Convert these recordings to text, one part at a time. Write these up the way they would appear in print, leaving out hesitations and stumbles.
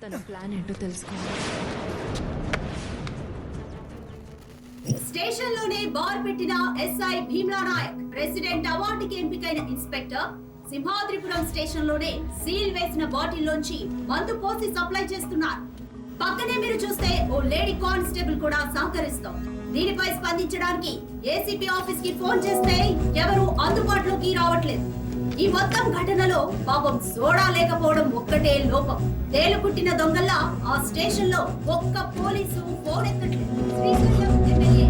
తన ప్లాన్ ఏంటో తెలుసుకోవాలి. స్టేషన్ లోనే బార్ పెట్టిన ఎస్ఐ భీమ్లా నాయక్ ప్రెసిడెంట్ అవార్డుకి ఎంపికైన ఇన్స్పెక్టర్ సింహాద్రిపురం స్టేషన్ లోనే సీల్ వేసిన బాటిల్ లోంచి మందు పోసి సప్లై చేస్తున్నారు. పక్కనే మీరు చూస్తే ఓ లేడీ కానిస్టేబుల్ కూడా సహకరిస్తాం. దీనిపై స్పందించడానికి ఏసీపీ ఆఫీస్ కి ఫోన్ చేస్తే ఎవరు అందుబాటులోకి రావట్లేదు. ఈ మొత్తం ఘటనలో పాపం సోడా లేకపోవడం ఒక్కటే లోపం. తేలుకుట్టిన దొంగల్లా ఆ స్టేషన్ లో ఒక్క పోలీసు ఫోన్ ఎత్తట్లేదు. Srisailam MLA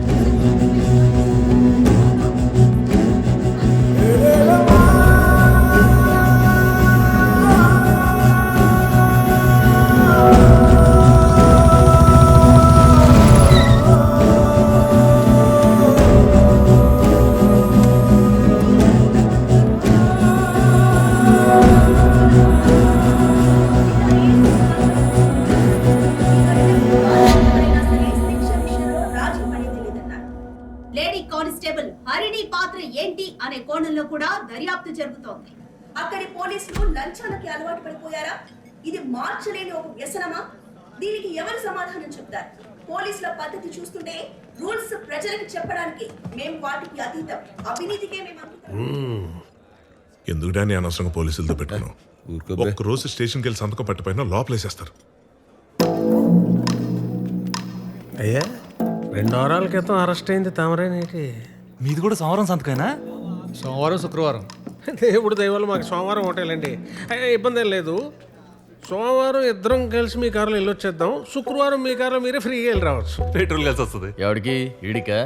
lady constable Harini పాత్ర ఏంటి అనే కోణంలో కూడా దర్యాప్తు జరుగుతోంది. అక్కడి పోలీసులు లంచాలకి అలవాటు పడిపోయారా? ఇది మార్చలేని ఒక వ్యసనమా? దీనికి ఎవరు సమాధానం చెప్తారు? పోలీసుల పద్ధతి చూస్తుంటే రూల్స్ ప్రజలకు చెప్పడానికి మేము వాటికి అతీతం, అవినీతికే మేము ఎందుకు డాని అనవసరంగా పోలీసులతో పెట్టాను. ఒక్కరోజు స్టేషన్కి వెళ్ళి సంతకం పట్టిపోయినా లోపలేసేస్తారు. అయ్యా 2 వారాల క్రితం అరెస్ట్ అయింది తమరేనేటి? మీది కూడా సోమవారం సంతకైనా? సోమవారం శుక్రవారం దేవుడు దయవల్ల మాకు సోమవారం హోటలండి. అయ్యా ఇబ్బంది ఏం లేదు. సోమవారం ఇద్దరం కలిసి మీ కారులో వెళ్ళొచ్చేద్దాం. శుక్రవారం మీ కారులో మీరే ఫ్రీగా వెళ్ళి రావచ్చు. పెట్రోల్ కలిసి వస్తుంది. ఎవడికి ఈడికా?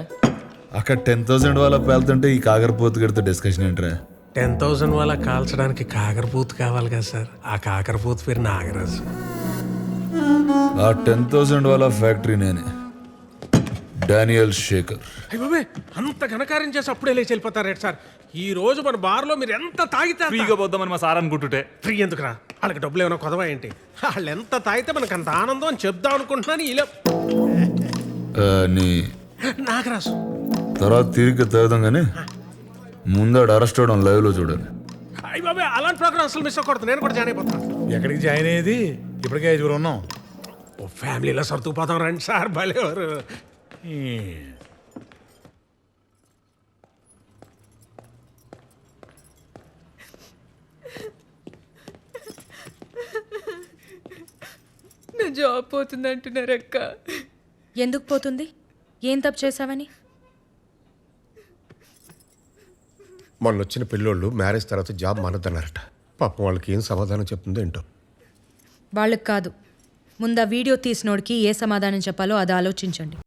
అక్కడ 10,000 వాళ్ళ పేలుతుంటే ఈ కాకరపోతు గడితో డిస్కషన్ ఏంట్రా? 10,000 వాళ్ళ కాల్చడానికి కాకరపూత కావాలి కదా సార్. ఆ కాకరపూత పేరు నాగరాజు. ఆ 10,000 వాళ్ళ ఫ్యాక్టరీ నేనే, డానియల్ శేఖర్. అయ్య బాబే, అంత ఘనకార్యం చేసి అప్పుడే లేచి వెళ్ళిపోతారేంటి సార్? ఈ రోజు మన బార్లో మీరు ఎంత తాగితే ఫ్రీగా పోద్దామని మా సార్ అనుకుంటుంటే ఫ్రీ ఎందుకురా? వాళ్ళకి డబ్బులు ఏమైనా కొదవా ఏంటి? వాళ్ళు ఎంత తాగితే మనకు అంత ఆనందం అని చెప్దాం అనుకుంటున్నాను. ఇలా నీ నాగరాజు తర్వాత తిరిగి తాగుదాం కానీ ముందాడు అరెస్ట్ అవడం లైవ్లో చూడండి. అయ్య బాబే, అలాంటి ప్రోగ్రామ్ అసలు మిస్ అవ్వకూడదు. నేను కూడా జాయిన్ అయిపోతాను. ఎక్కడికి జాయిన్ అయ్యేది? ఇప్పటికే 5 ఉన్నాం. ఓ ఫ్యామిలీలో సర్దుకుపోతాం రండి సార్. భలేవారు. నా జాబ్ పోతుంది అంటున్నారు అక్క. ఎందుకు పోతుంది? ఏం తప్పు చేసావని? మొన్న వచ్చిన పిల్లోళ్ళు మ్యారేజ్ తర్వాత జాబ్ మానద్దన్నారట. పాపం వాళ్ళకి ఏం సమాధానం చెప్తుందో ఏంటో. వాళ్ళకి కాదు, ముందు ఆ వీడియో తీసినోడికి ఏ సమాధానం చెప్పాలో అది ఆలోచించండి.